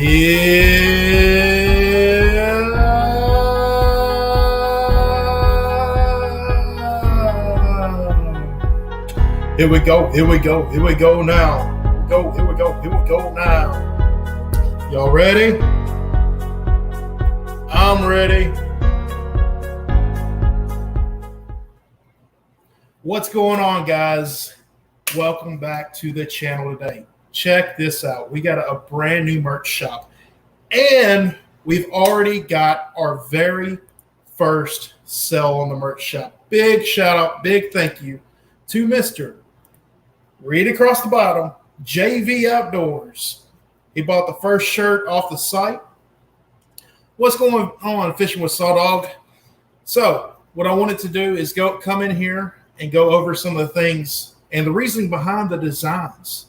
Here we go. Here we go. Here we go now. Here we go. Here we go now. Y'all ready? I'm ready. What's going on, guys? Welcome back to the channel today. Check this out. We got a brand new merch shop, and we've already got our very first sell on the merch shop. Big shout out, big thank you to Mr. Read across the bottom, JV Outdoors. He bought the first shirt off the site. What's going on fishing with Saw Dog? So what I wanted to do is come in here and go over some of the things and the reasoning behind the designs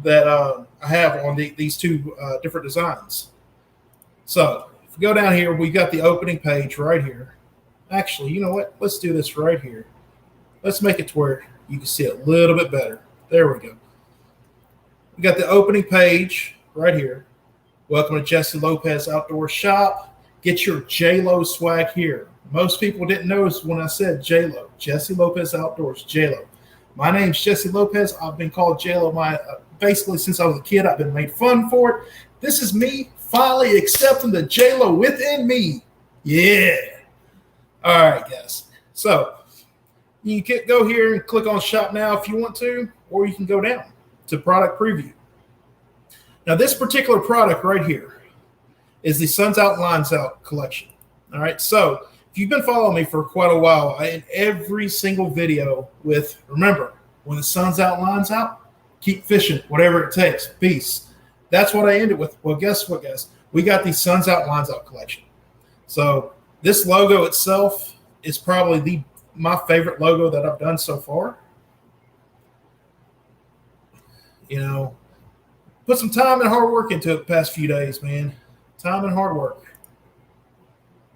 that I have on these two different designs. So if we go down here, we got the opening page right here. Actually, you know what? Let's do this right here. Let's make it to where you can see it a little bit better. There we go. We got the opening page right here. Welcome to Jesse Lopez Outdoor Shop. Get your J-Lo swag here. Most people didn't notice when I said J-Lo. Jesse Lopez Outdoors, J-Lo. My name's Jesse Lopez. I've been called J-Lo basically since I was a kid. I've been made fun for it. This is me finally accepting the J-Lo within me. Yeah. All right, guys. So you can go here and click on Shop Now if you want to, or you can go down to Product Preview. Now, this particular product right here is the Suns Out, Lines Out collection. All right, so if you've been following me for quite a while, in every single video remember, when the sun's out, lines out, keep fishing, whatever it takes. Peace. That's what I ended with. Well, guess what, guys? We got the Suns Out, Lines Out collection. So this logo itself is probably my favorite logo that I've done so far. You know, put some time and hard work into it the past few days, man. Time and hard work.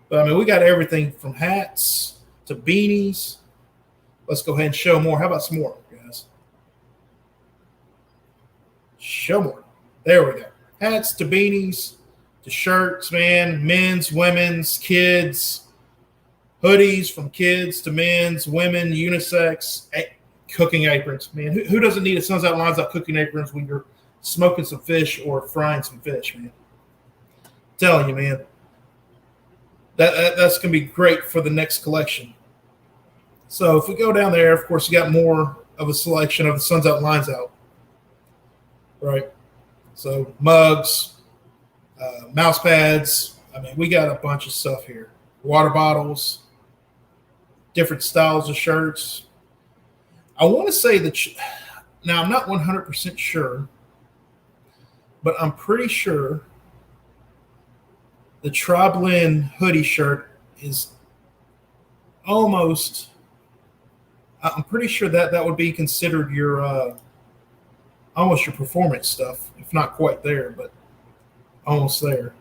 But, I mean, we got everything from hats to beanies. Let's go ahead and show more. How about some more, guys? Show more. There we go. Hats to beanies to shirts, man. Men's, women's, kids. Hoodies from kids to men's, women, unisex. Cooking aprons. Man, who doesn't need a Suns Out, Lines Out cooking aprons when you're smoking some fish or frying some fish, man? I'm telling you, man. That's going to be great for the next collection. So if we go down there, of course, you got more of a selection of the Suns Out, Lines Out. Right? So mugs, mouse pads. I mean, we got a bunch of stuff here. Water bottles, different styles of shirts. I want to say that now I'm not 100% sure, but I'm pretty sure the Tri-Blend hoodie shirt is almost, I'm pretty sure that would be considered your, almost your performance stuff, if not quite there, but almost there.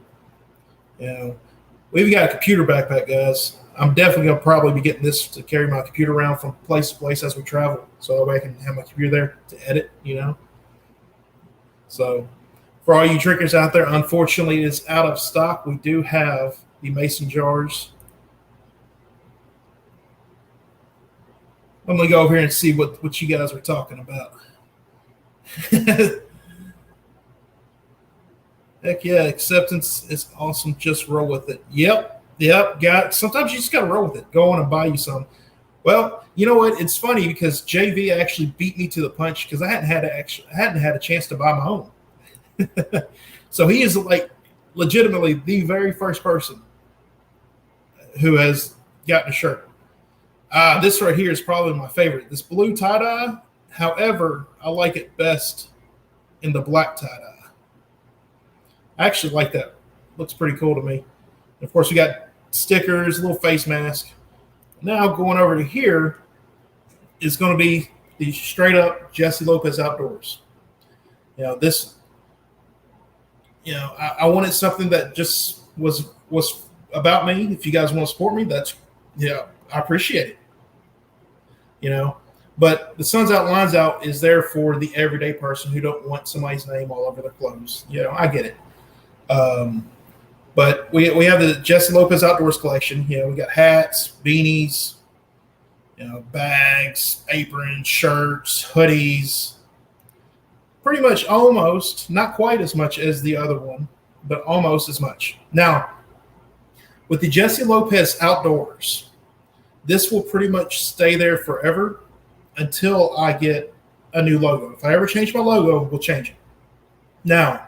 You know, we've got a computer backpack, guys. I'm definitely going to probably be getting this to carry my computer around from place to place as we travel, so that way I can have my computer there to edit, you know. So for all you drinkers out there, unfortunately, it's out of stock. We do have the mason jars. I'm going to go over here and see what you guys were talking about. Heck yeah, acceptance is awesome. Just roll with it. Yep. Sometimes you just got to roll with it. Go on and buy you some. Well, you know what? It's funny because JV actually beat me to the punch because I hadn't had a chance to buy my own. So he is like legitimately the very first person who has gotten a shirt. This right here is probably my favorite. This blue tie-dye. However, I like it best in the black tie-dye. I actually like that. Looks pretty cool to me. And of course, we got stickers, a little face mask. Now going over to here is going to be the straight up Jesse Lopez Outdoors. You know, this, you know, I wanted something that just was about me. If you guys want to support me, that's, yeah, I appreciate it. You know, but the Suns Out, Lines Out is there for the everyday person who don't want somebody's name all over their clothes. You know, I get it. But we have the Jesse Lopez Outdoors collection. You know, we got hats, beanies, you know, bags, aprons, shirts, hoodies. Pretty much almost, not quite as much as the other one, but almost as much. Now, with the Jesse Lopez Outdoors, this will pretty much stay there forever until I get a new logo. If I ever change my logo, we'll change it. Now,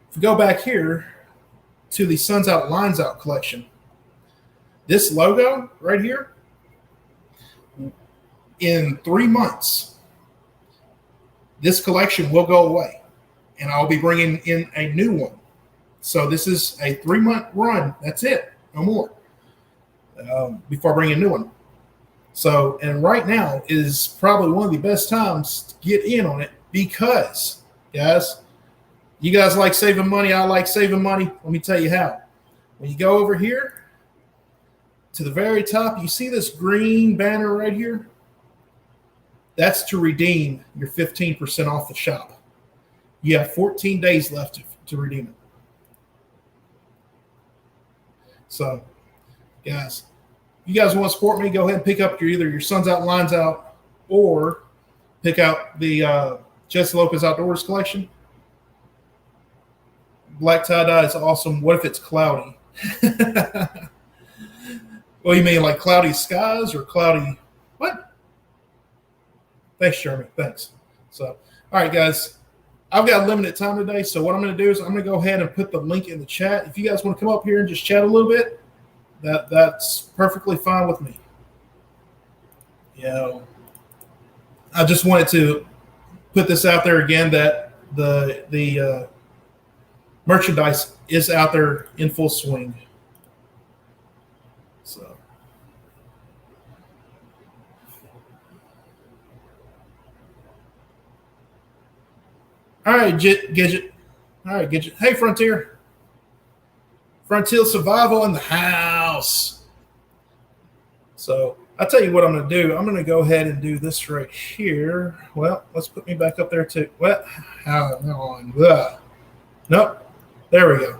if we go back here to the Suns Out, Lines Out collection, this logo right here, in 3 months, this collection will go away, and I'll be bringing in a new one. So this is a 3-month run. That's it. No more. Before I bring in a new one. So, and right now is probably one of the best times to get in on it because, guys, you guys like saving money. I like saving money. Let me tell you how. When you go over here to the very top, you see this green banner right here? That's to redeem your 15% off the shop. You have 14 days left to redeem it. So, guys, you guys want to support me, go ahead and pick up either your Suns Out, Lines Out, or pick out the Jesse Lopez Outdoors collection. Black tie-dye is awesome. What if it's cloudy? What do you mean, like cloudy skies or cloudy what? Thanks, Jeremy. Thanks. So, all right, guys. I've got limited time today, so what I'm going to do is I'm going to go ahead and put the link in the chat. If you guys want to come up here and just chat a little bit, that's perfectly fine with me. You know, I just wanted to put this out there again that the merchandise is out there in full swing. So. All right, Gidget. All right, Gidget. Hey, Frontier. Frontier Survival in the house. So I'll tell you what I'm going to do. I'm going to go ahead and do this right here. Well, let's put me back up there too. Well, hang on. Nope. There we go.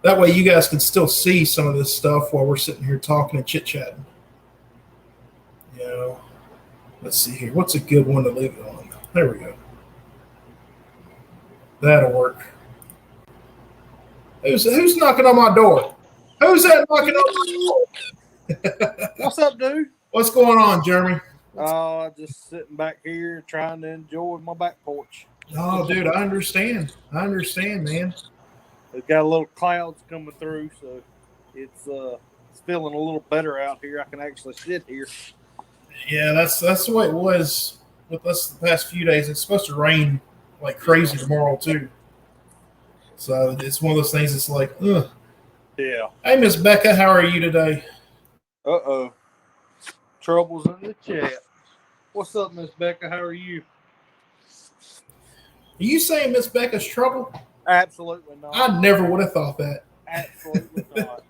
That way you guys can still see some of this stuff while we're sitting here talking and chit-chatting. You know, let's see here. What's a good one to leave it on? There we go. That'll work. Who's knocking on my door? Who's that knocking on my door? What's up, dude? What's going on, Jeremy? Just sitting back here trying to enjoy my back porch. Oh, dude, I understand. I understand, man. We've got a little clouds coming through, so it's feeling a little better out here. I can actually sit here. Yeah, that's the way it was with us the past few days. It's supposed to rain like crazy tomorrow too. So it's one of those things that's like, ugh. Yeah. Hey, Miss Becca, how are you today? Uh-oh. Troubles in the chat. What's up, Miss Becca? How are you? Are you saying Miss Becca's trouble? Absolutely not. I never would have thought that. Absolutely not.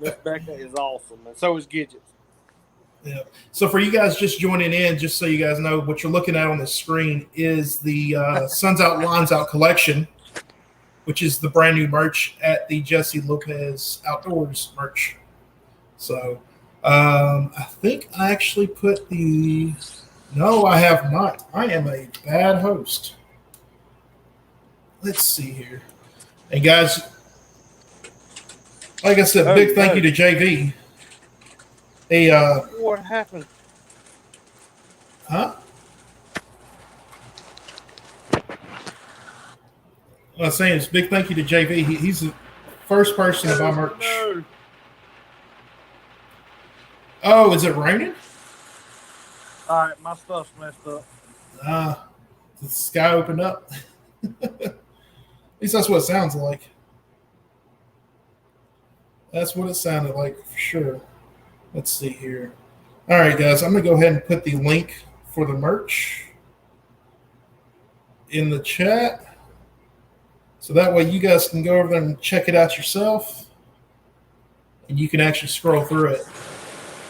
Miss Becca is awesome, and so is Gidget. Yeah. So for you guys just joining in, just so you guys know, what you're looking at on the screen is the Suns Out, Lines Out collection, which is the brand new merch at the Jesse Lopez Outdoors merch. So I think I actually put the – no, I have not. I am a bad host. Let's see here. And guys, like I said, big thank you to JV. What happened? Huh? What I'm saying is big thank you to JV. He's the first person to buy merch. No. Oh, is it raining? All right, my stuff's messed up. The sky opened up. At least that's what it sounds like. That's what it sounded like for sure. Let's see here. All right, guys, I'm going to go ahead and put the link for the merch in the chat. So that way you guys can go over there and check it out yourself. And you can actually scroll through it.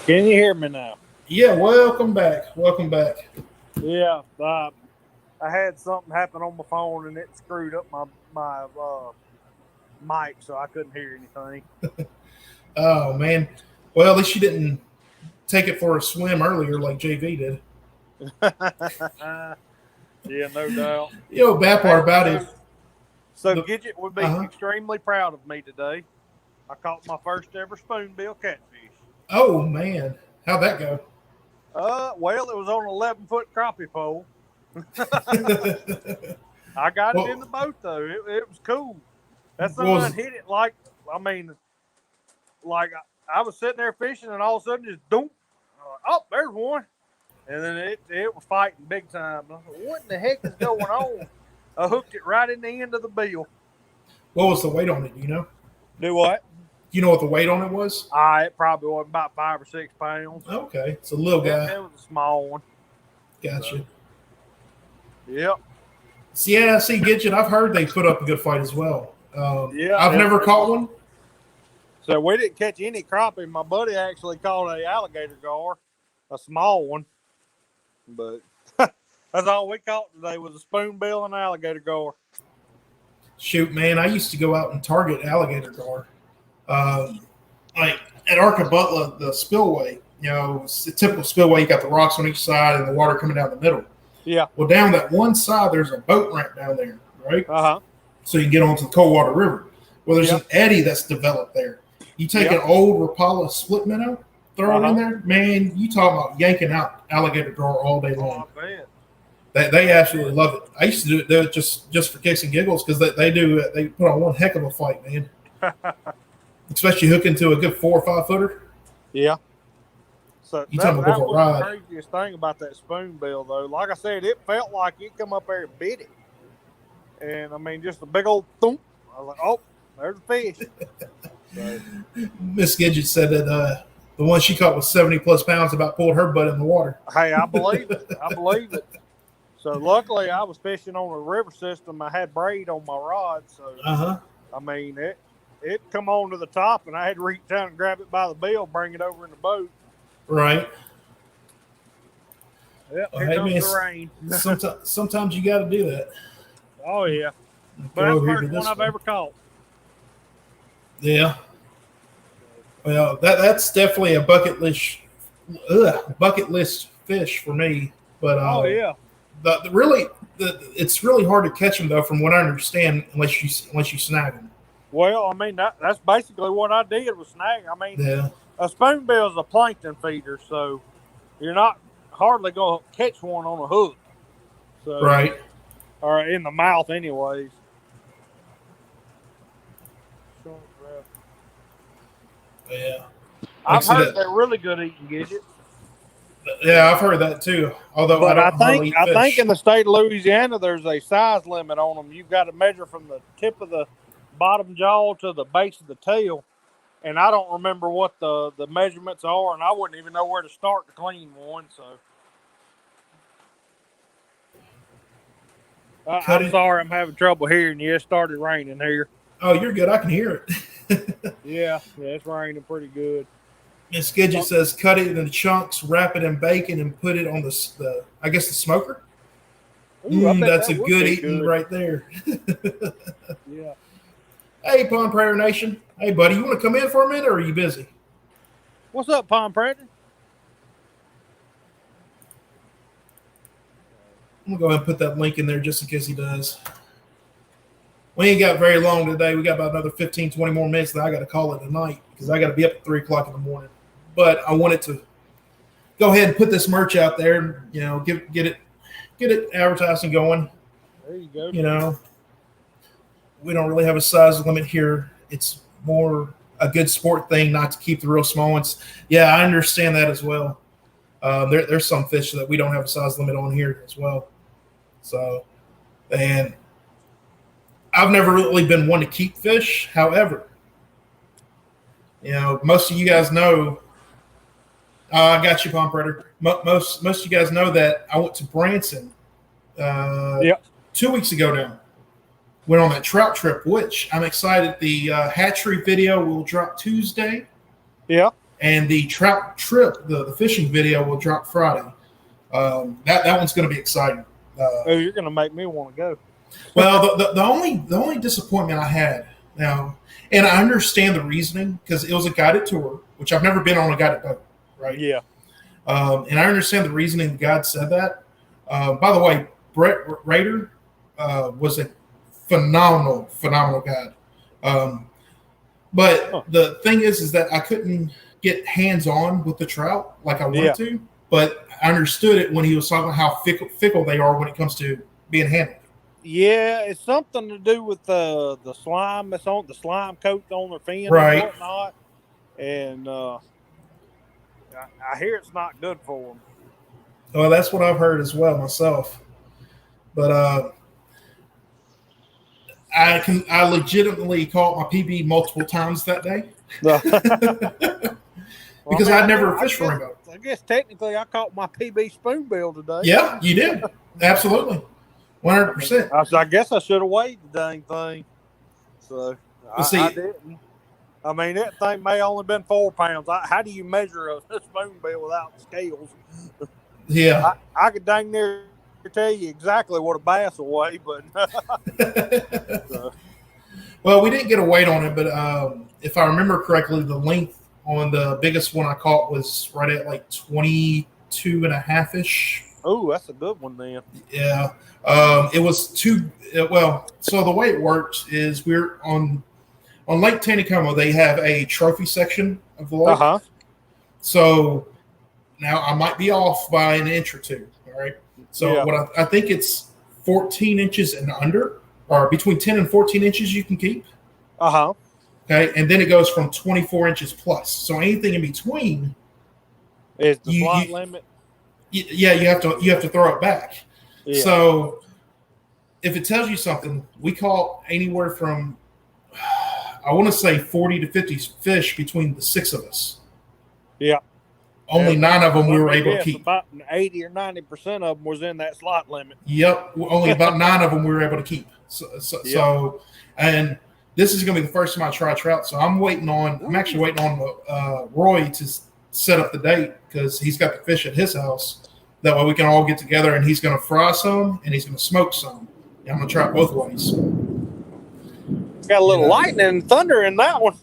Can you hear me now? Yeah, welcome back. Welcome back. Yeah, I had something happen on my phone and it screwed up my mic, so I couldn't hear anything. Oh man. Well, at least you didn't take it for a swim earlier like JV did. Yeah, no doubt. You know, bad part about it. So Gidget would be extremely proud of me today. I caught my first ever spoonbill catfish. Oh man, how'd that go? Well, it was on an 11-foot crappie pole. I got it in the boat though. It was cool. That sun hit it like I was sitting there fishing and all of a sudden just doom. Oh, there's one. And then it was fighting big time. I thought, what in the heck is going on? I hooked it right in the end of the bill. What was the weight on it? Do you know? Do what? You know what the weight on it was? It probably was about 5 or 6 pounds. Okay, it's a little guy. It was a small one. Gotcha. So, yep. See, Gidget, I've heard they put up a good fight as well. I've never caught one. So we didn't catch any crappie. My buddy actually caught a alligator gar, a small one. But that's all we caught today was a spoonbill and an alligator gar. Shoot, man, I used to go out and target alligator gar. Like at Arca-Butler, the spillway, you know, it's a typical spillway. You got the rocks on each side and the water coming down the middle. Yeah. Well, down that one side, there's a boat ramp down there, right? Uh-huh. So you can get onto the Coldwater River. Well, there's an eddy that's developed there. You take an old Rapala split minnow, throw it in there, man, you talk about yanking out alligator gar all day long. Oh, I bet. They absolutely love it. I used to do it just for kicks and giggles because they put on one heck of a fight, man. Especially hooking to a good 4 or 5 footer. Yeah. So that was the craziest thing about that spoonbill, though. Like I said, it felt like it come up there and bit it. And, I mean, just a big old thump. I was like, oh, there's a fish. So. Miss Gidget said that the one she caught was 70-plus pounds, about pulled her butt in the water. Hey, I believe it. I believe it. So, luckily, I was fishing on a river system. I had braid on my rod. So, I mean, it come on to the top, and I had to reach down and grab it by the bill, bring it over in the boat. Right. Yep, here comes the rain. Sometimes you got to do that. Oh, yeah. But that's the first one I've ever caught. Yeah. Well, that's definitely a bucket list fish for me. But it's really hard to catch them though, from what I understand, unless you snag them. Well, I mean that's basically what I did was snag. I mean, a spoonbill is a plankton feeder, so you're not hardly going to catch one on a hook. So, right. Or in the mouth, anyways. Yeah. I've heard they're really good eating Gidget. Yeah, I've heard that too. Although I think in the state of Louisiana there's a size limit on them. You've got to measure from the tip of the bottom jaw to the base of the tail. And I don't remember what the measurements are, and I wouldn't even know where to start to clean one. So I'm sorry, I'm having trouble hearing you. It started raining here. Oh, you're good. I can hear it. Yeah, it's raining pretty good. Miss Gidget says, cut it into chunks, wrap it in bacon, and put it on the smoker. Ooh, that's a good eating right there. Yeah. Hey, Pond Prayer Nation. Hey, buddy, you want to come in for a minute, or are you busy? What's up, Pond Prayer? I'm going to go ahead and put that link in there just in case he does. We ain't got very long today. We got about another 15, 20 more minutes that I got to call it tonight because I got to be up at 3 o'clock in the morning. But I wanted to go ahead and put this merch out there, you know, get it advertising going. There you go. You know, we don't really have a size limit here. It's more a good sport thing, not to keep the real small ones. Yeah, I understand that as well. There's some fish that we don't have a size limit on here as well. So, and I've never really been one to keep fish. However, you know, most of you guys know, I got you, Pond Predator. Most of you guys know that I went to Branson 2 weeks ago now. Went on that trout trip, which I'm excited. The hatchery video will drop Tuesday. Yeah. And the trout trip, the fishing video will drop Friday. That one's going to be exciting. Oh, you're gonna make me want to go. Well, the only disappointment I had now, and I understand the reasoning because it was a guided tour, which I've never been on a guided boat, right? Yeah. And I understand the reasoning the guide said that. By the way, Brett Rader was a phenomenal guide. But the thing is that I couldn't get hands-on with the trout like I wanted to, but I understood it when he was talking about how fickle they are when it comes to being handled. Yeah, it's something to do with the slime that's on the slime coat on their fin Right. and whatnot. And I hear it's not good for them. Well, that's what I've heard as well myself. But I legitimately caught my PB multiple times that day because I'd never fished for him. I guess technically I caught my PB spoonbill today. Yeah, you did. Absolutely. 100%. I guess I should have weighed the dang thing. So I didn't. I mean, that thing may only been 4 pounds. How do you measure a spoonbill without scales? Yeah. I could dang near tell you exactly what a bass will weigh, but Well, we didn't get a weight on it, but if I remember correctly, the length on the biggest one I caught was right at like 22 and a half-ish. Oh, that's a good one then. Yeah. It was so the way it works is we're on Lake Taneycomo, they have a trophy section of the lake. Uh-huh. So now I might be off by an inch or two. All right. So what I think it's 14 inches and under, or between 10 and 14 inches you can keep. Uh-huh. Okay. And then it goes from 24 inches plus. So anything in between is the slot limit. Yeah, you have to throw it back. Yeah. So if it tells you something, we caught anywhere from I want to say 40 to 50 fish between the 6 of us. Yeah. Only 9 of them we were able to keep. About 80 or 90% of them was in that slot limit. Yep. Only about 9 of them we were able to keep. So and this is going to be the first time I try trout. So I'm actually waiting on Roy to set up the date because he's got the fish at his house. That way we can all get together and he's going to fry some and he's going to smoke some. And I'm going to try it both ways. Got a little lightning and thunder in that one.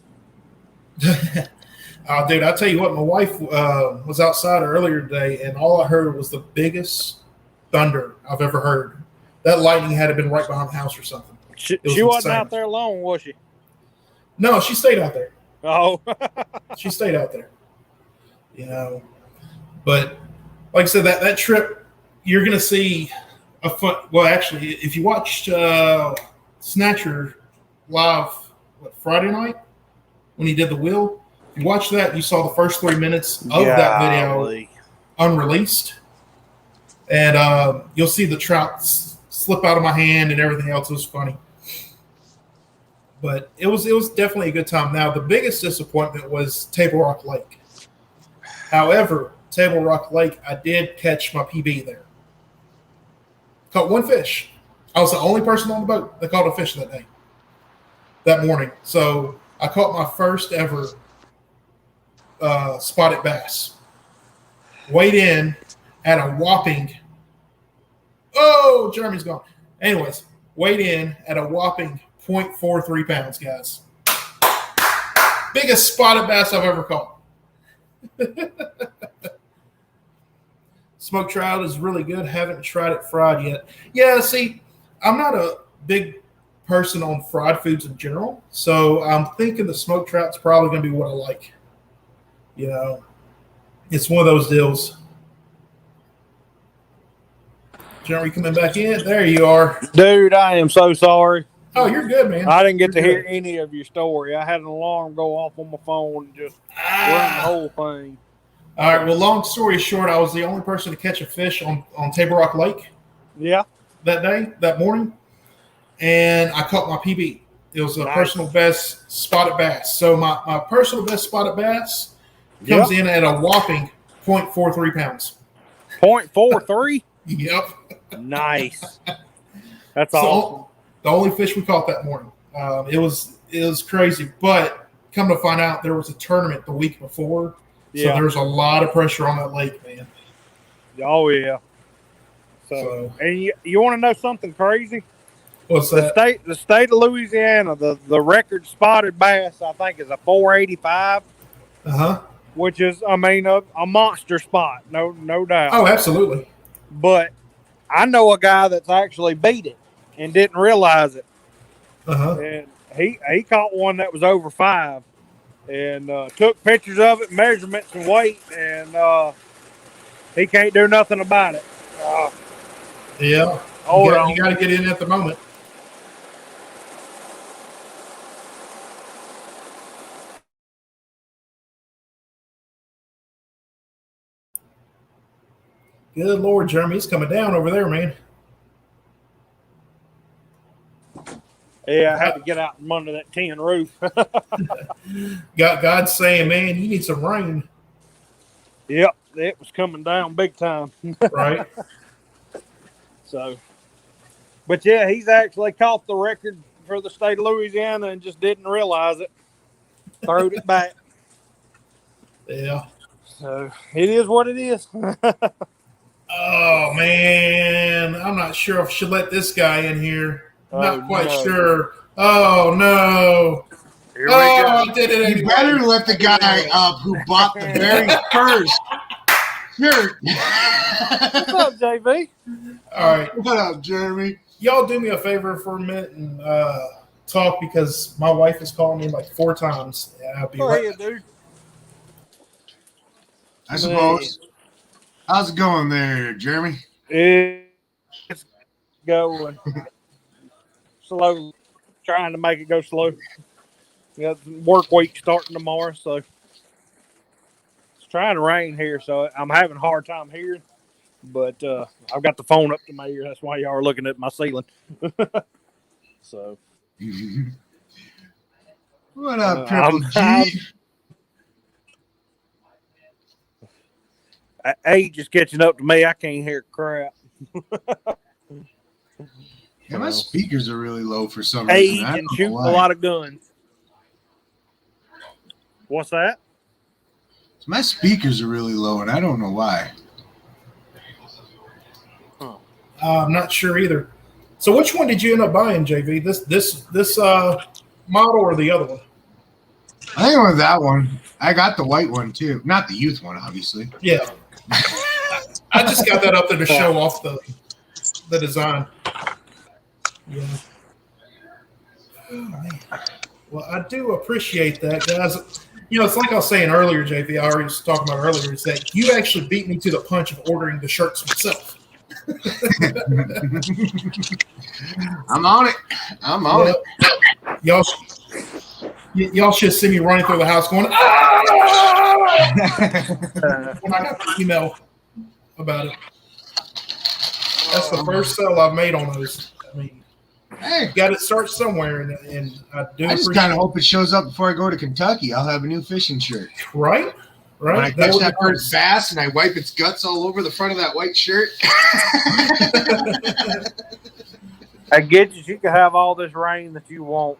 Dude, I'll tell you what, my wife was outside earlier today, and all I heard was the biggest thunder I've ever heard. That lightning had to have been right behind the house or something. She wasn't out there alone, was she? No, she stayed out there. Oh. She stayed out there. You know, but like I said, that trip, you're going to see a fun. Well, actually, if you watched Snatcher live, Friday night when he did the wheel, if you watched that, you saw the first 3 minutes of that video unreleased, and you'll see the trout slip out of my hand and everything else. It was funny, but it was definitely a good time. Now, the biggest disappointment was Table Rock Lake. However, Table Rock Lake, I did catch my PB there. Caught 1 fish. I was the only person on the boat that caught a fish that morning. So I caught my first ever spotted bass. Weighed in at a whopping, Jeremy's gone. Anyways, weighed in at a whopping 0.43 pounds, guys. Biggest spotted bass I've ever caught. Smoked trout is really good. Haven't tried it fried yet. Yeah, see, I'm not a big person on fried foods in general, so I'm thinking the smoked trout's probably going to be what I like. You know, it's one of those deals. Jeremy coming back in. There you are. Dude, I am so sorry. Oh, you're good, man. I didn't get to hear any of your story. I had an alarm go off on my phone and just run the whole thing. All right. Well, long story short, I was the only person to catch a fish on Table Rock Lake. Yeah. That morning. And I caught my PB. It was a personal best spotted bass. So my personal best spotted bass comes in at a whopping 0.43 pounds. 0.43? Yep. Nice. That's awesome. The only fish we caught that morning. It was crazy. But come to find out, there was a tournament the week before. So there was a lot of pressure on that lake, man. Oh, yeah. So and you want to know something crazy? What's that? The state of Louisiana, the record spotted bass, I think, is a 485. Which is, I mean, a monster spot, no doubt. Oh, absolutely. But I know a guy that's actually beat it and didn't realize it. And he caught one that was over 5 and took pictures of it, measurements and weight, and he can't do nothing about it. Yeah. You got to get in at the moment. Good Lord, Jeremy, he's coming down over there, man. Yeah, I had to get out from under that tin roof. God's saying, man, you need some rain. Yep, it was coming down big time. Right. So, but yeah, he's actually caught the record for the state of Louisiana and just didn't realize it. Throwed it back. Yeah. So it is what it is. Oh man, I'm not sure if I should let this guy in here. Not quite sure. Oh no. Here we go. I did it anyway. You better let the guy up who bought the very first shirt. What's up, JV? All right. What up, Jeremy? Y'all do me a favor for a minute and talk because my wife is calling me like 4 times. Yeah, I'll be right back. Dude. I suppose. How's it going there, Jeremy? It's going slow, trying to make it go slow. Got work week starting tomorrow, so it's trying to rain here, so I'm having a hard time hearing. But I've got the phone up to my ear. That's why y'all are looking at my ceiling. So, what up, Triple G? Age is catching up to me. I can't hear crap. Yeah, my speakers are really low for some reason. Age and shooting a lot of guns. What's that? My speakers are really low, and I don't know why. I'm not sure either. So, which one did you end up buying, JV? This model or the other one? I think it was that one. I got the white one too, not the youth one, obviously. Yeah. I just got that up there to show off the design. Yeah. Oh, man. Well, I do appreciate that, guys. You know, it's like I was saying earlier, JV, I already was talking about earlier, is that you actually beat me to the punch of ordering the shirts myself. I'm on it. I'm on it. Y'all should see me running through the house going, when I got the email about it. That's the first sale I've made on those. I mean, hey, you got to start somewhere, and I do. I just kind of hope it shows up before I go to Kentucky. I'll have a new fishing shirt. Right. When I catch that first bass and I wipe its guts all over the front of that white shirt. I get you can have all this rain that you want.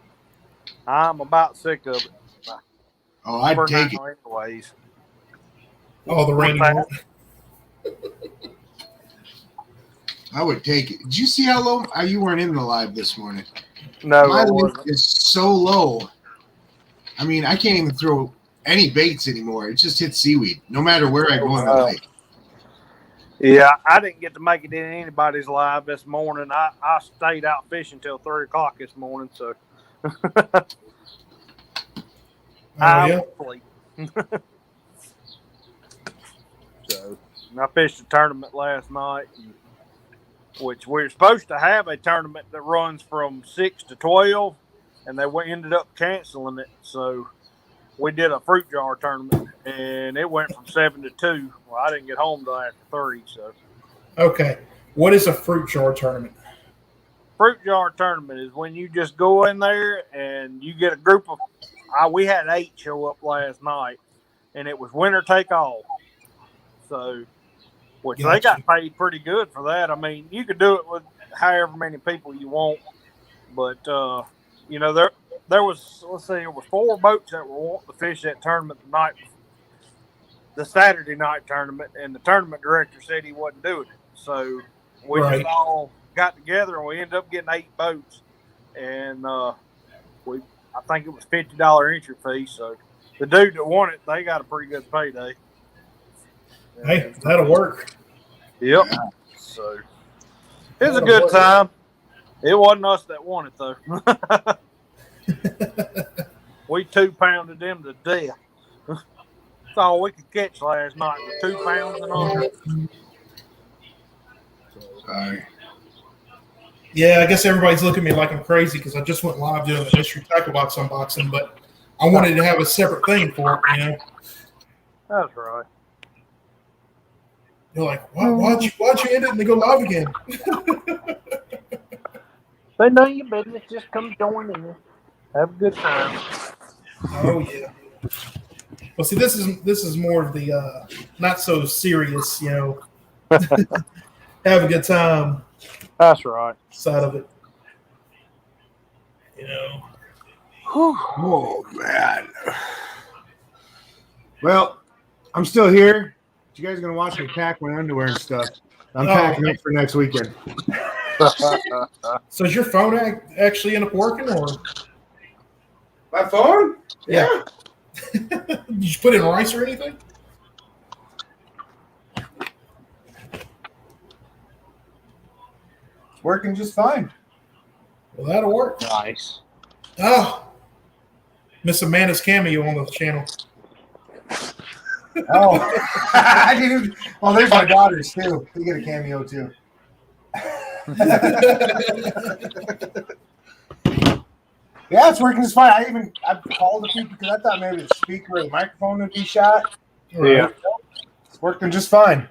I'm about sick of it. Oh, I'd take it. Anyways. Oh, the rain. I would take it. Did you see how low? You weren't in the live this morning. No, my link is so low. I mean, I can't even throw any baits anymore. It just hits seaweed, no matter where I go in the lake. Yeah, I didn't get to make it in anybody's live this morning. I stayed out fishing till 3 o'clock this morning, so I'm asleep. So I fished a tournament last night, which we were supposed to have a tournament that runs from 6 to 12, and they ended up canceling it. So we did a fruit jar tournament, and it went from 7 to 2. Well, I didn't get home till after 3. So, okay, what is a fruit jar tournament? Fruit jar tournament is when you just go in there and you get a group of. We had 8 show up last night, and it was winner take all. So, which they got paid pretty good for that. I mean, you could do it with however many people you want, but you know there was, let's see, there was 4 boats that were wanting to fish that tournament the Saturday night tournament, and the tournament director said he wasn't doing it. So We Right. just all got together and we ended up getting 8 boats. And I think it was $50 entry fee. So the dude that won it, they got a pretty good payday. Hey, that'll work. Yep. Yeah. So it was a good time. It wasn't us that won it though. We 2-pounded them to death. That's all we could catch last night was 2 pounds and under. Sorry. Yeah, I guess everybody's looking at me like I'm crazy because I just went live doing the mystery tackle box unboxing, but I wanted to have a separate thing for it, you know. That's right. They're like, why'd you end it and they go live again? They know your business. Just come join in. Have a good time. Oh yeah. Well, see, this is more of the not so serious, you know. Have a good time. That's right. Side of it, you know. Oh man. Well, I'm still here. You guys are gonna watch me pack my underwear and stuff. I'm packing up for next weekend. So, does your phone actually end up working, or My phone? Yeah. Did you put in rice or anything? It's working just fine. Well, that'll work. Nice. Oh, Miss Amanda's cameo on the channel. Oh, I didn't. Oh, there's my daughters too. They get a cameo too. Yeah, it's working just fine. I called the people because I thought maybe the speaker or the microphone would be shot. Yeah. It's working just fine.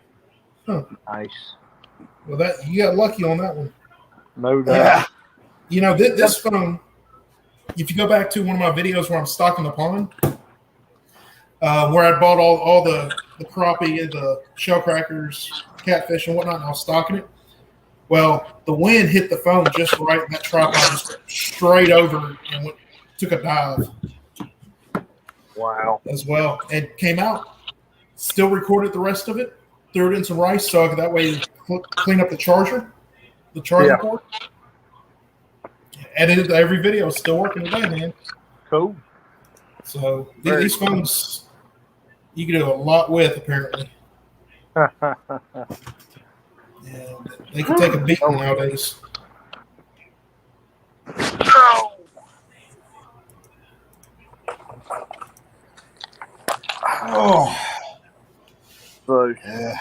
Nice. Well, that you got lucky on that one. No doubt. Yeah. You know, this phone. If you go back to one of my videos where I'm stocking the pond, where I bought all the crappie and the shell crackers, catfish, and whatnot, and I was stocking it. Well, the wind hit the phone just right, and that tripod just went straight over and took a dive. Wow. As well, and came out. Still recorded the rest of it. Threw it in some rice, so I could that way clean up the charger port. Edited every video. Still working today, man. Cool. So these phones, you can do a lot with, apparently. Yeah, they can take a beating nowadays. Oh. So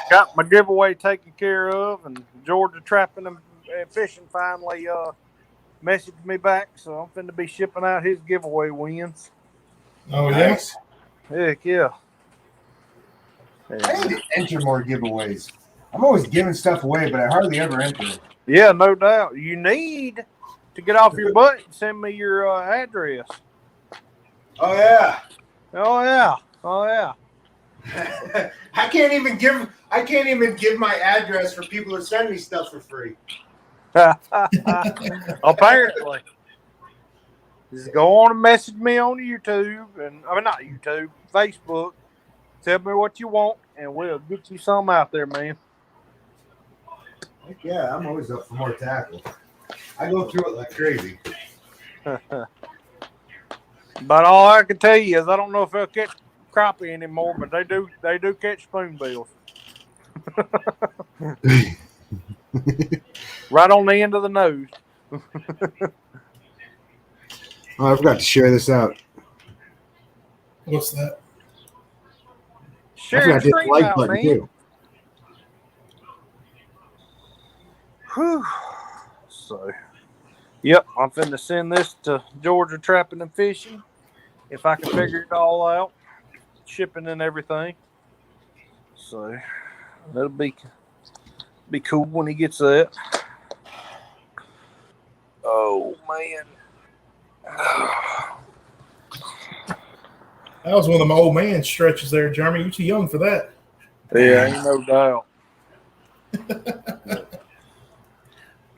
got my giveaway taken care of, and Georgia Trapping and Fishing finally messaged me back, so I'm finna be shipping out his giveaway wins. Oh, Nice. Heck yeah. I need to enter more giveaways. I'm always giving stuff away, but I hardly ever enter. Yeah, no doubt. You need to get off your butt and send me your address. Oh yeah. Oh yeah. Oh yeah. I can't even give my address for people to send me stuff for free. Apparently. Just go on and message me on YouTube, not YouTube, Facebook. Tell me what you want, and we'll get you some out there, man. Heck yeah, I'm always up for more tackle. I go through it like crazy. But all I can tell you is I don't know if they'll catch crappie anymore, but they do catch spoonbills. Right on the end of the nose. Oh, I forgot to share this out. What's that? I forgot to hit the like button too. Whew. So, yep, I'm finna send this to Georgia Trapping and Fishing. If I can figure it all out, shipping and everything. So, that'll be cool when he gets that. Oh, man. That was one of them old man stretches there, Jeremy. You're too young for that. Yeah, ain't no doubt.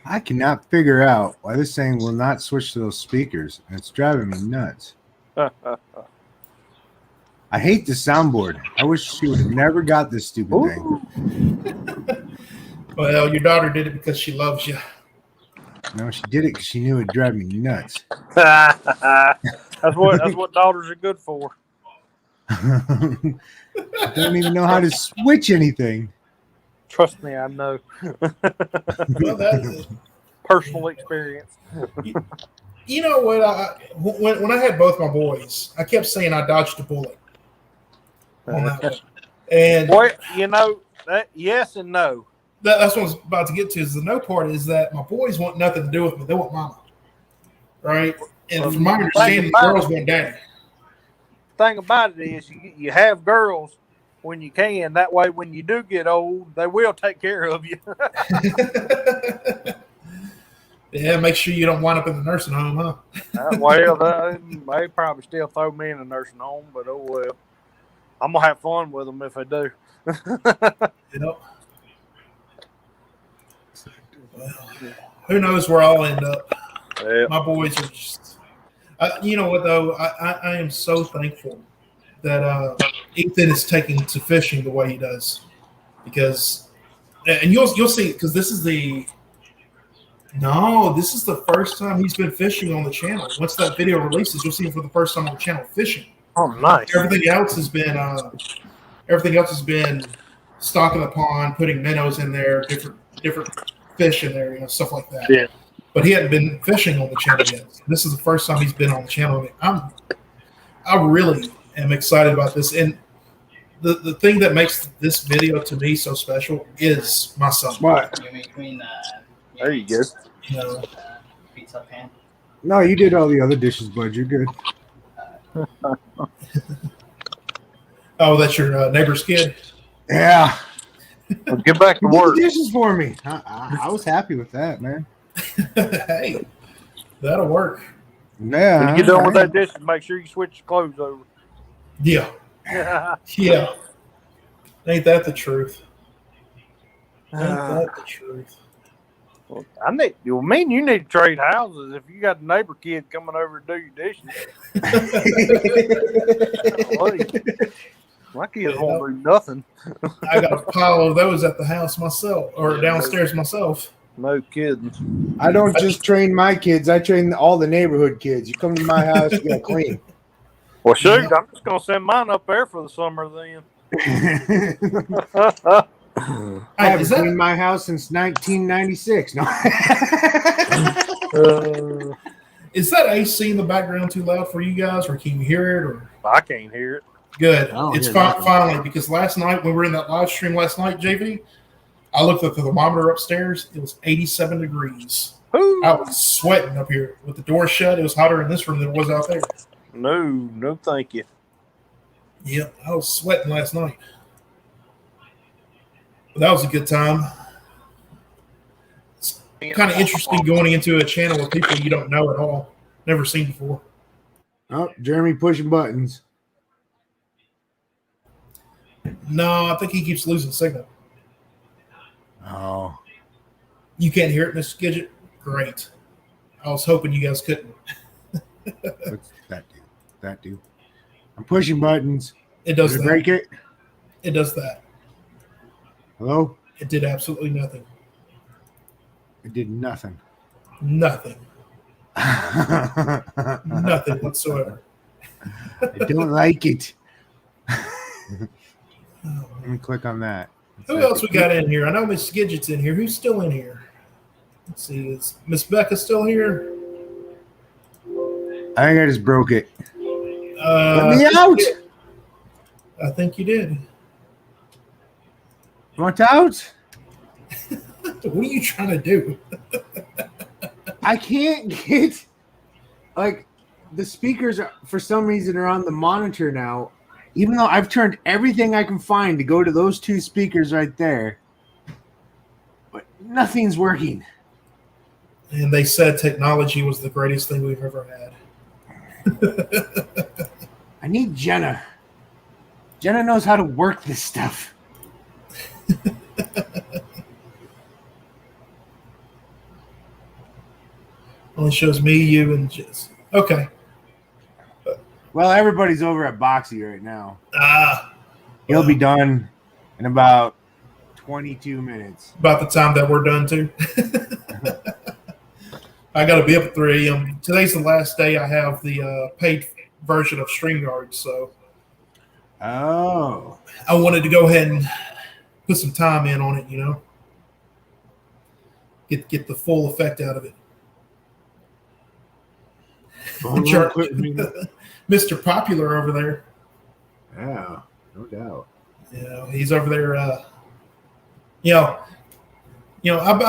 I cannot figure out why this thing will not switch to those speakers. It's driving me nuts. I hate the soundboard. I wish she would have never got this stupid thing. Well, your daughter did it because she loves you. No, she did it because she knew it'd drive me nuts. That's what daughters are good for. I don't even know how to switch anything. Trust me, I know. Well, Personal experience. you know what? When I had both my boys, I kept saying I dodged a bullet on that one. And Well, you know, yes and no. that's what I was about to get to. Is the no part is that my boys want nothing to do with me. They want mama, right? And from my understanding, the girls want daddy. Thing about it is, you have girls when you can. That way, when you do get old, they will take care of you. Yeah, make sure you don't wind up in the nursing home, huh? Well, they probably still throw me in a nursing home, but oh well. I'm gonna have fun with them if they do. You know. Well, who knows where I'll end up? Yep. My boys are just. You know what though? I am so thankful that Ethan is taking to fishing the way he does, because, and you'll see, because this is the first time he's been fishing on the channel. Once that video releases, you'll see him for the first time on the channel fishing. Oh, nice. Everything else has been stocking the pond, putting minnows in there, different fish in there, stuff like that. Yeah. But he hadn't been fishing on the channel yet. This is the first time he's been on the channel. I really am excited about this. And the thing that makes this video to me so special is my son. What? There you go. You know, Pizza pan. No, you did all the other dishes, bud. You're good. oh, that's your neighbor's kid? Yeah. Well, get back to You did work. the dishes for me. I was happy with that, man. Hey, that'll work. Yeah. When you get done with that dishes, make sure you switch your clothes over. Yeah. Yeah. Ain't that the truth? Ain't that the truth? Me and you need to trade houses if you got a neighbor kid coming over to do your dishes. My kids won't do nothing. I got a pile of those at the house myself, or downstairs myself. No kidding. I don't just train my kids. I train all the neighborhood kids. You come to my house, you gotta clean. Well, shoot, I'm just going to send mine up there for the summer then. I haven't cleaned my house since 1996. No. Is that AC in the background too loud for you guys, or can you hear it? Or I can't hear it. good, I don't it's hear finally, because last night when we were in that live stream last night, JV, I looked at the thermometer upstairs. It was 87 degrees. Ooh. I was sweating up here with the door shut. It was hotter in this room than it was out there. No, thank you. Yep, I was sweating last night. But that was a good time. It's kind of interesting going into a channel with people you don't know at all, never seen before. Oh, Jeremy pushing buttons. No, I think he keeps losing signal. Oh. You can't hear it, Mr. Gidget? Great. I was hoping you guys couldn't. What's that do? That do? I'm pushing buttons. It does Did it that. break it? It does that. Hello? It did absolutely nothing. It did nothing. Nothing. Nothing whatsoever. I don't like it. Let me click on that. Who else we got in here? I know Miss Gidget's in here. Who's still in here? Let's see. Is Miss Becca still here? I think I just broke it. Let me out. I think you did. You want out? What are you trying to do? I can't get, like, the speakers are, for some reason, are on the monitor now, even though I've turned everything I can find to go to those two speakers right there. But nothing's working. And they said technology was the greatest thing we've ever had. I need Jenna. Jenna knows how to work this stuff. Only shows me, you, and Jess. Okay. Well, everybody's over at Boxy right now. Ah. He'll be done in about 22 minutes. About the time that we're done too. I got to be up at 3 a.m. Today's the last day I have the paid version of StreamYard, so Oh. I wanted to go ahead and put some time in on it, you know. Get the full effect out of it. Mr. Popular over there. Yeah, no doubt. Yeah, he's over there. I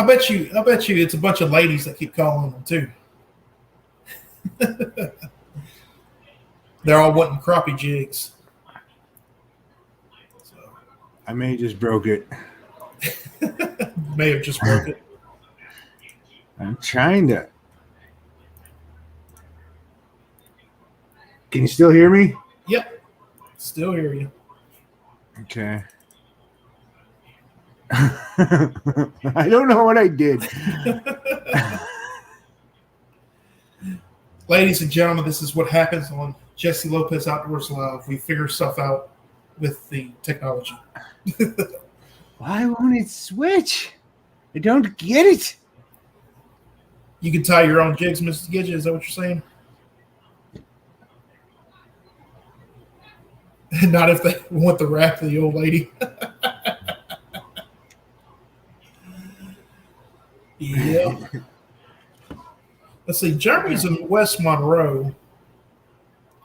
bet you it's a bunch of ladies that keep calling him too. They're all wanting crappie jigs. So. I may have just broke it. May have just broke it. I'm trying to. Can you still hear me? Yep. Still hear you. Okay. I don't know what I did. Ladies and gentlemen, this is what happens on Jesse Lopez Outdoors Live. We figure stuff out with the technology. Why won't it switch? I don't get it. You can tie your own jigs, Mrs. Gidget. Is that what you're saying? Not if they want the wrath of the old lady. Yeah. Let's see. Jeremy's in West Monroe.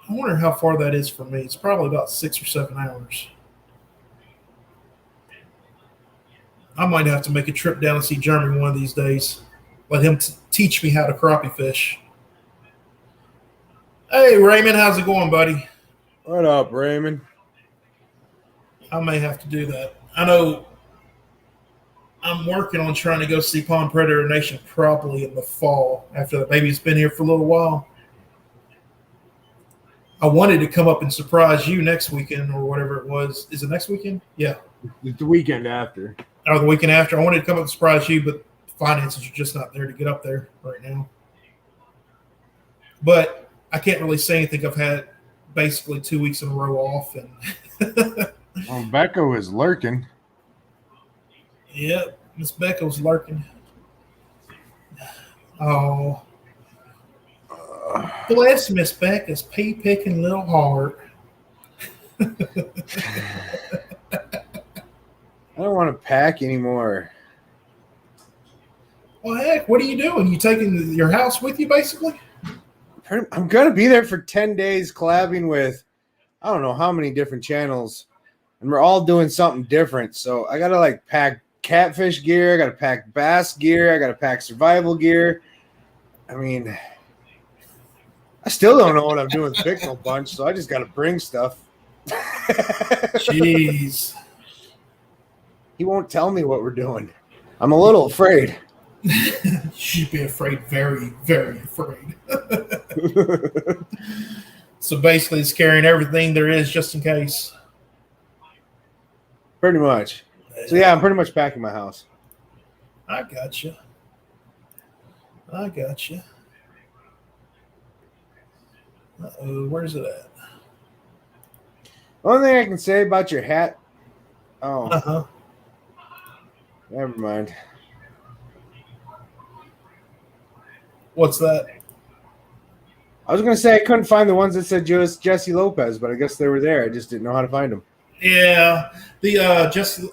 I wonder how far that is from me. It's probably about 6 or 7 hours. I might have to make a trip down and see Jeremy one of these days. Let him teach me how to crappie fish. Hey, Raymond, how's it going, buddy? What up, Raymond? I may have to do that. I know I'm working on trying to go see Pond Predator Nation probably in the fall after the baby's been here for a little while. I wanted to come up and surprise you next weekend or whatever it was. Is it next weekend? Yeah. The weekend after. Or the weekend after. I wanted to come up and surprise you, but finances are just not there to get up there right now. But I can't really say anything. I've had basically 2 weeks in a row off. And Well, Becca was lurking. Yep, Miss Becca was lurking. Oh. Bless Miss Becca's pea-picking little heart. I don't want to pack anymore. Well, heck, what are you doing? You taking your house with you, basically? I'm going to be there for 10 days collabing with I don't know how many different channels, and we're all doing something different. So I got to like pack catfish gear. I got to pack bass gear. I got to pack survival gear. I mean, I still don't know what I'm doing with Picnic Bunch, so I just got to bring stuff. Jeez. He won't tell me what we're doing. I'm a little afraid. You should be afraid, very, very afraid. So basically, it's carrying everything there is just in case. Pretty much. So yeah, I'm pretty much packing my house. I got you. Uh-oh, where's it at? Only thing I can say about your hat. Oh, Uh-huh. never mind. What's that? I was going to say I couldn't find the ones that said just Jesse Lopez, but I guess they were there. I just didn't know how to find them. Yeah,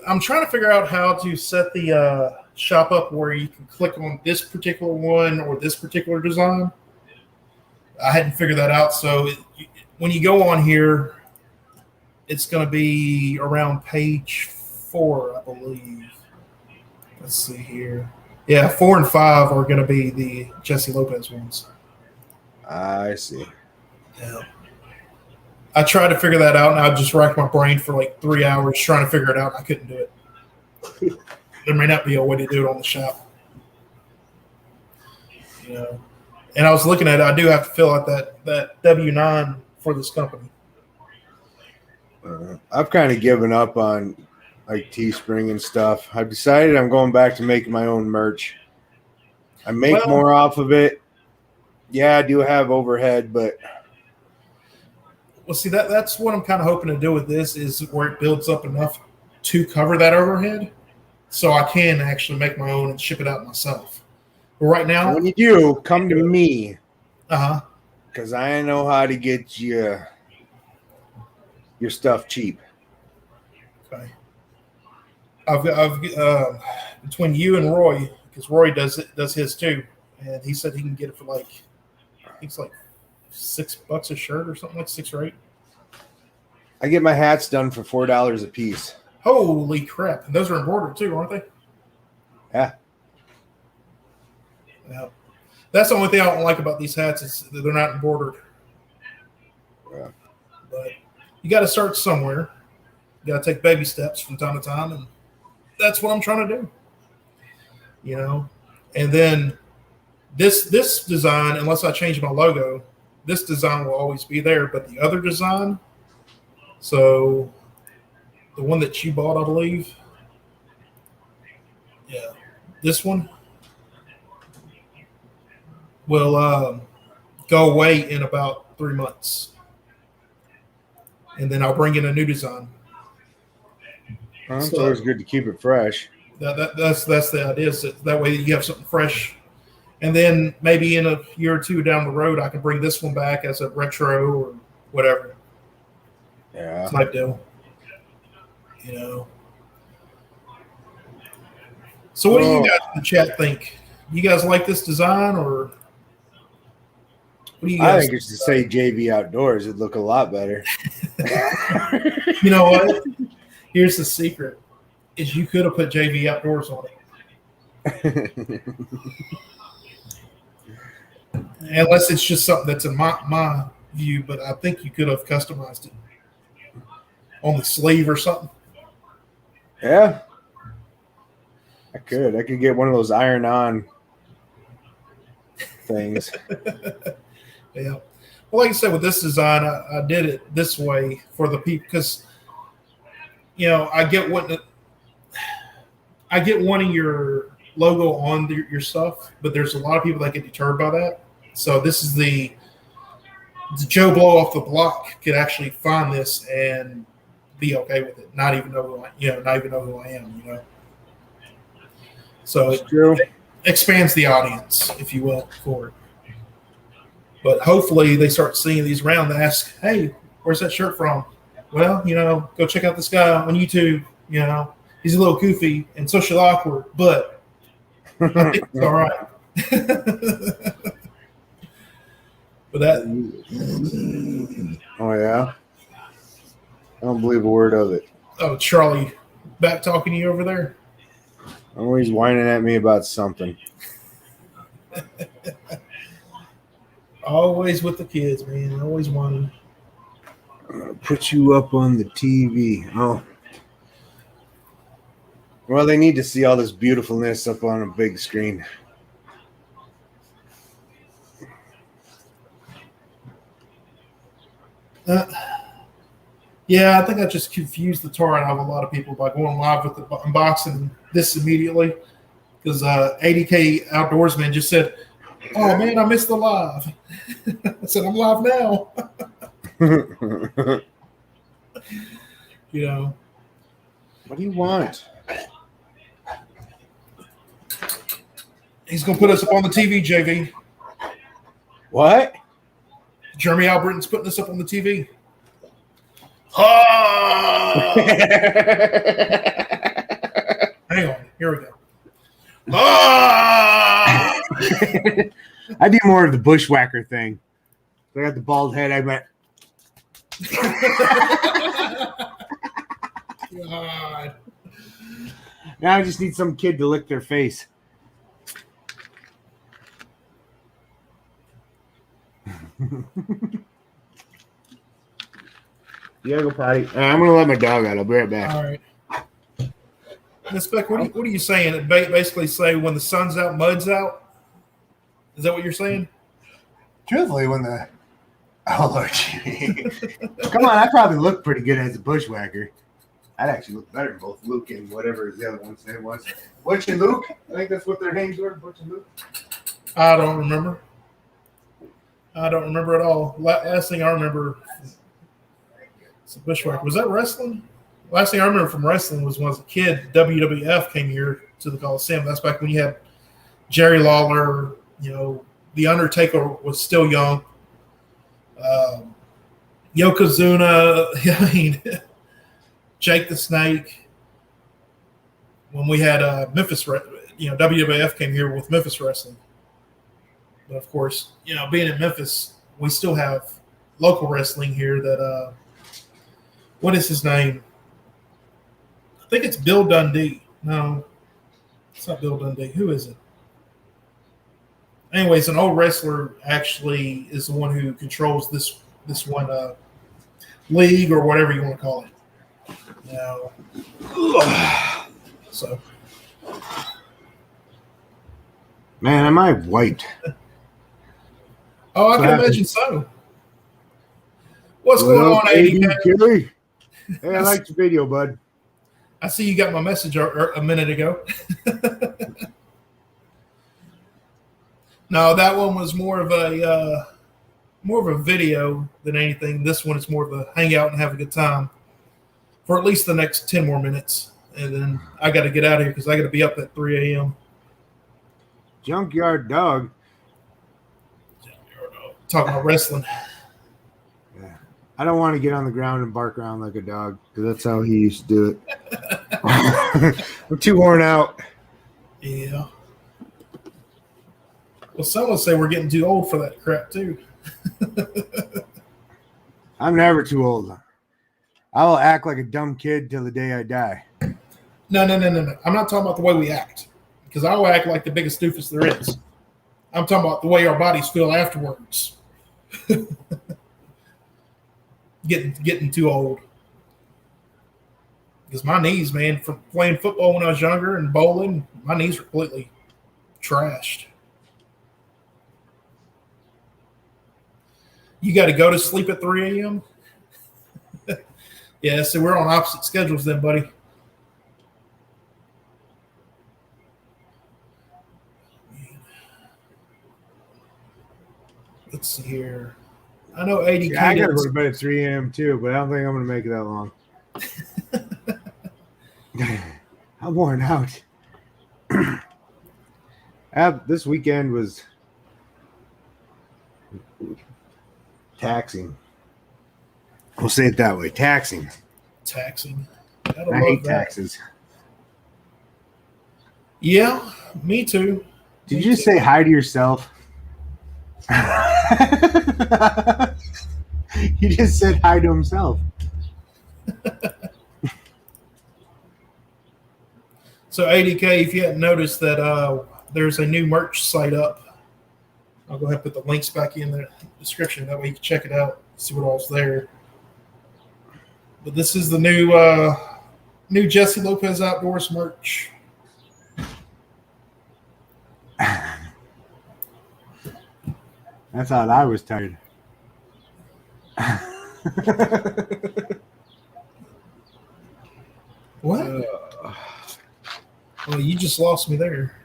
I'm trying to figure out how to set the shop up where you can click on this particular one or this particular design. I hadn't figured that out. So when you go on here, it's going to be around page 4, I believe. Let's see here. Yeah, 4 and 5 are going to be the Jesse Lopez ones. I see. Yeah. I tried to figure that out, and I just racked my brain for like 3 hours trying to figure it out. I couldn't do it. There may not be a way to do it on the shop. You know, and I was looking at it. I do have to fill out that W-9 for this company. I've kind of given up on like Teespring and stuff. I've decided I'm going back to making my own merch. I make more off of it. Yeah, I do have overhead, but well, see that's what I'm kind of hoping to do with this is where it builds up enough to cover that overhead. so I can actually make my own and ship it out myself. But right now, When you do, come to me. uh-huh. Because I know how to get you your stuff cheap. Okay. I've between you and Roy, because Roy does his too, and he said he can get it for like, I think it's like $6 a shirt or something, like 6 or 8. I get my hats done for $4 a piece. Holy crap! And those are embroidered too, aren't they? Yeah. Yeah. That's the only thing I don't like about these hats is that they're not embroidered. Yeah. But you got to start somewhere. You got to take baby steps from time to time, and that's what I'm trying to do. You know, and then this design, unless I change my logo, this design will always be there. But the other design, so the one that you bought, I believe, yeah, this one will go away in about 3 months, and then I'll bring in a new design. It's always good to keep it fresh. That's the idea. Is that way you have something fresh, and then maybe in a year or two down the road, I can bring this one back as a retro or whatever. Yeah. Type deal. You know. So what do you guys in the chat think? You guys like this design, or what do you guys I think it's to say JV Outdoors. It'd look a lot better. You know what? Here's the secret: is you could have put JV Outdoors on it, unless it's just something that's in my view. But I think you could have customized it on the sleeve or something. Yeah. I could get one of those iron-on things. Yeah. Well, like I said, with this design, I did it this way for the people because, you know, I get wanting your logo on your stuff, but there's a lot of people that get deterred by that. So this is the Joe Blow off the block could actually find this and be okay with it, not even know who I am, you know. So it expands the audience, if you will, for it. But hopefully they start seeing these around and ask, hey, where's that shirt from? Well, you know, go check out this guy on YouTube. You know, he's a little goofy and socially awkward, but I think it's all right. But that. Oh, yeah? I don't believe a word of it. Oh, Charlie, back talking to you over there? Always whining at me about something. Always with the kids, man. Always whining. Put you up on the TV. Oh. Well, they need to see all this beautifulness up on a big screen. Yeah, I think I just confused the tar out of a lot of people by going live with the unboxing this immediately because 80K Outdoorsman just said, oh, man, I missed the live. I said, I'm live now. You know. What do you want? He's going to put us up on the TV, JV. What? Jeremy Albritton's putting us up on the TV. Oh! Hang on. Here we go. Oh! I do more of the bushwhacker thing. I got the bald head. I went. God. Now I just need some kid to lick their face. You gotta go potty. I'm gonna let my dog out. I'll be right back. All right. Miss Beck, what are you saying? It basically say when the sun's out, mud's out? Is that what you're saying? Truthfully, when the Lord, Jimmy. Come on, I probably look pretty good as a bushwhacker. I'd actually look better than both Luke and whatever the other one's name was. Butch and Luke? I think that's what their names were, Butch and Luke. I don't remember. I don't remember at all. Last thing I remember is a bushwhacker. Was that wrestling? last thing I remember from wrestling was when I was a kid, WWF came here to the Coliseum. That's back when you had Jerry Lawler, The Undertaker was still young. Yokozuna, I mean, Jake the Snake. When we had Memphis, WWF came here with Memphis Wrestling. But of course, being in Memphis, we still have local wrestling here that, what is his name? I think it's Bill Dundee. No, it's not Bill Dundee. Who is it? Anyways, an old wrestler actually is the one who controls this one league or whatever you want to call it. Now, so. Man, am I white? Oh, I can imagine so. What's going on, AD? Hey, I liked your video, bud. I see you got my message a minute ago. No, that one was more of a video than anything. This one is more of a hang out and have a good time for at least the next 10 more minutes. And then I got to get out of here because I got to be up at 3 a.m. Junkyard dog. Talking about wrestling. Yeah. I don't want to get on the ground and bark around like a dog because that's how he used to do it. I'm too worn out. Yeah. Well, some would say we're getting too old for that crap, too. I'm never too old. I will act like a dumb kid till the day I die. No. I'm not talking about the way we act because I will act like the biggest doofus there is. I'm talking about the way our bodies feel afterwards. Getting too old. Because my knees, man, from playing football when I was younger and bowling, my knees were completely trashed. You got to go to sleep at 3 a.m.? Yeah, so we're on opposite schedules then, buddy. Let's see here. I know ADK. Yeah, I got to go to bed at 3 a.m. too, but I don't think I'm going to make it that long. I'm worn out. This weekend was taxing. We'll say it that way. Taxing. I hate taxes. Yeah, me too. Did you say hi to yourself? He just said hi to himself. So ADK, if you hadn't noticed that there's a new merch site up, I'll go ahead and put the links back in the description. That way you can check it out, see what all's there. But this is the new Jesse Lopez Outdoors merch. I thought I was tired. What? Oh, you just lost me there.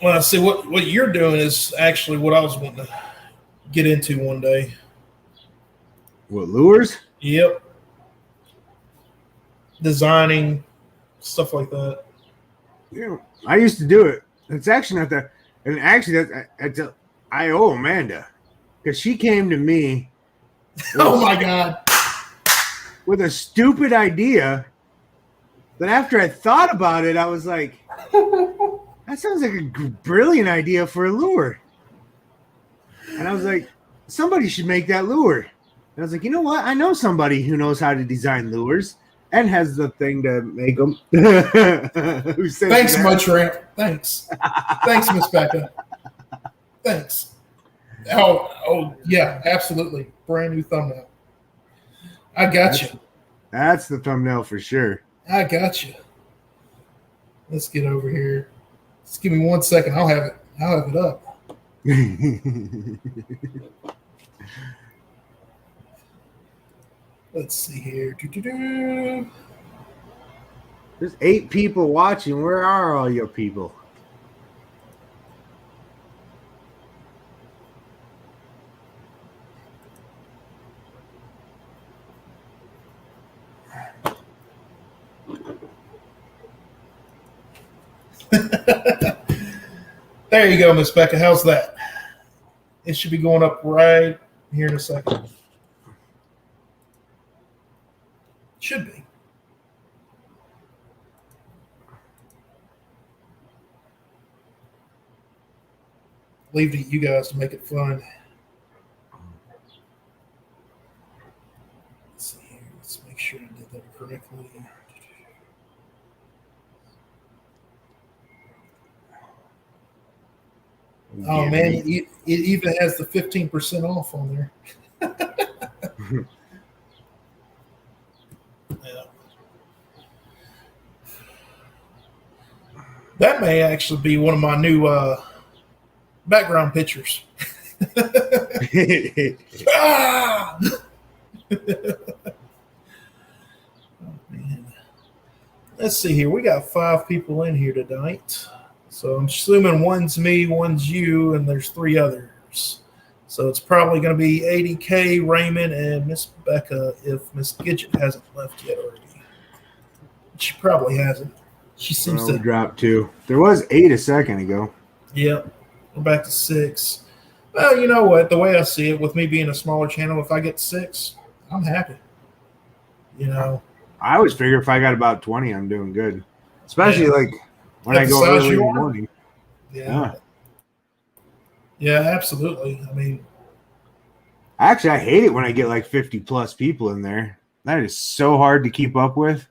Well, see, what you're doing is actually what I was wanting to get into one day. What, lures? Yep. Designing, stuff like that. Yeah, I used to do it. It's actually not that. And actually, I owe Amanda because she came to me. Oh my God! With a stupid idea. That after I thought about it, I was like, "That sounds like a brilliant idea for a lure." And I was like, "Somebody should make that lure." And I was like, "You know what? I know somebody who knows how to design lures." And has the thing to make them. Thanks, Mudshrimp. Thanks. Thanks, Miss Becca. Thanks. Oh, yeah, absolutely. Brand new thumbnail. I got you. That's the thumbnail for sure. I got you. Let's get over here. Just give me 1 second. I'll have it up. Let's see here. There's 8 people watching. Where are all your people? There you go, Miss Becca. How's that? It should be going up right here in a second. Should be. Leave it to you guys to make it fun. Let's see here. Let's make sure I did that correctly. Oh man, it even has the 15% off on there. Yeah. That may actually be one of my new background pictures. Ah! Oh, man. Let's see here. We got 5 people in here tonight. So I'm assuming one's me, one's you, and there's 3 others. So it's probably going to be 80K, Raymond, and Miss Becca if Miss Gidget hasn't left yet already. She probably hasn't. She seems to drop 2. There was 8 a second ago. Yep. We're back to 6. Well, you know what? The way I see it, with me being a smaller channel, if I get 6, I'm happy. You know, I always figure if I got about 20, I'm doing good. Especially like when I go early in the morning. Yeah. Yeah, absolutely. I mean, actually, I hate it when I get like 50 plus people in there. That is so hard to keep up with.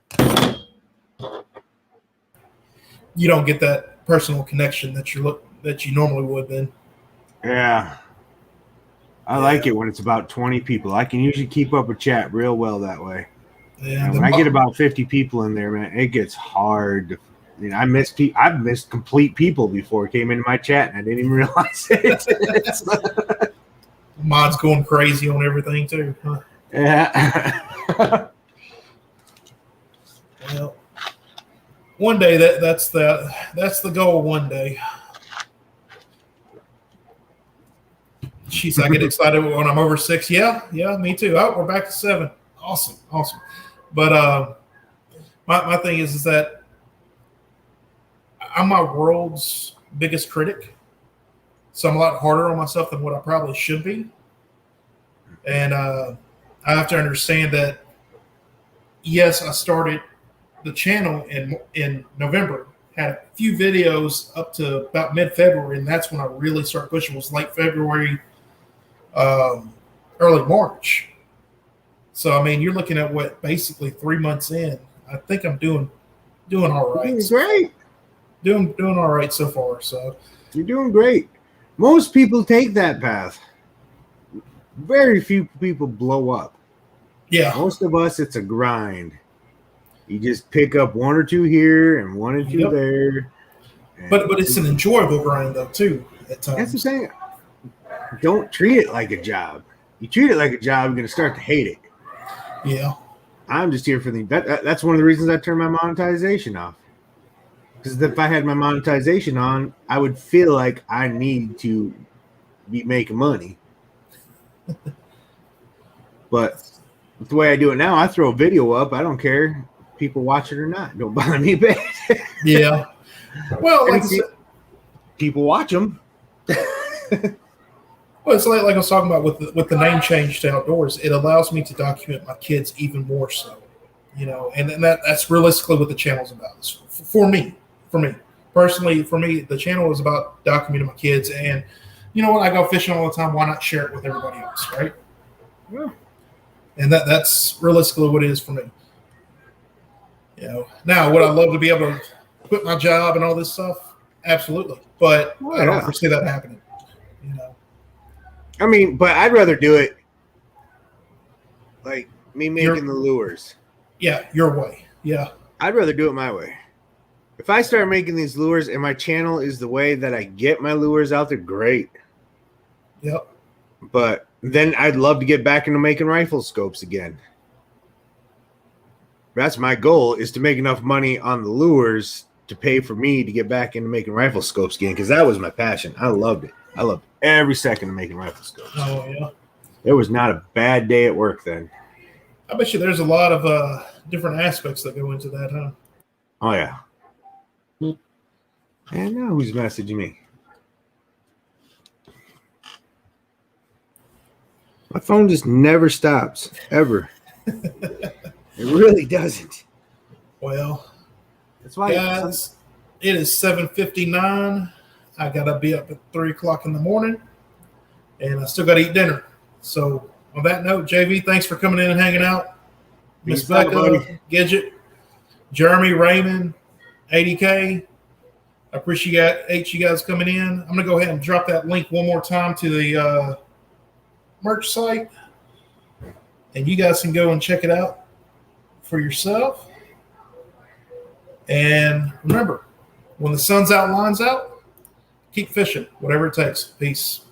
You don't get that personal connection that you normally would then. Yeah. I like it when it's about 20 people. I can usually keep up a chat real well that way. Yeah, and when I get about 50 people in there, man, it gets hard. I've missed complete people before it came into my chat, and I didn't even realize it. Mod's going crazy on everything too. Huh? Yeah. Well, one day that's the goal. One day. Jeez, I get excited when I'm over 6. Yeah, me too. Oh, we're back to 7. Awesome. But my thing is that I'm my world's biggest critic, so I'm a lot harder on myself than what I probably should be. And I have to understand that. Yes, I started the channel in November. Had a few videos up to about mid-February, and that's when I really started pushing. It was late February, early March. So I mean, you're looking at what, basically 3 months in. I think I'm doing all right. Great. Doing all right so far. So you're doing great. Most people take that path. Very few people blow up. Yeah. Most of us, it's a grind. You just pick up 1 or 2 here and 1 or 2 there. But it's an enjoyable grind though too at times. That's the thing. Don't treat it like a job. You treat it like a job, you're going to start to hate it. Yeah. I'm just here for that's one of the reasons I turned my monetization off. Because if I had my monetization on, I would feel like I need to be making money. But the way I do it now, I throw a video up. I don't care if people watch it or not. Don't bother me a bit. Yeah. Well, like I said, people watch them. Well, it's like I was talking about with the name change to outdoors. It allows me to document my kids even more so, you know, and that's realistically what the channel's about. For me personally, the channel is about documenting my kids. And you know what? I go fishing all the time. Why not share it with everybody else, right? Yeah. And that's realistically what it is for me. You know, now would I love to be able to quit my job and all this stuff? Absolutely, but I don't foresee that happening. You know. I mean, but I'd rather do it like me making the lures. Yeah, your way. Yeah. I'd rather do it my way. If I start making these lures and my channel is the way that I get my lures out there, great. Yep. But then I'd love to get back into making rifle scopes again. That's my goal, is to make enough money on the lures to pay for me to get back into making rifle scopes again, because that was my passion. I loved it. I loved every second of making rifle scopes. Oh, yeah. There was not a bad day at work then. I bet you there's a lot of different aspects that go into that, huh? Oh, yeah. I know who's messaging me. My phone just never stops, ever. It really doesn't. Well, That's why. guys, it is 7:59. I gotta be up at 3 o'clock in the morning, and I still gotta eat dinner. So, on that note, JV, thanks for coming in and hanging out. Miss Peace out, Becca, buddy. Gidget, Jeremy, Raymond, 80K. I appreciate you guys coming in. I'm gonna go ahead and drop that link one more time to the merch site, and you guys can go and check it out for yourself. And remember, when the sun's out, lines out, keep fishing, whatever it takes. Peace.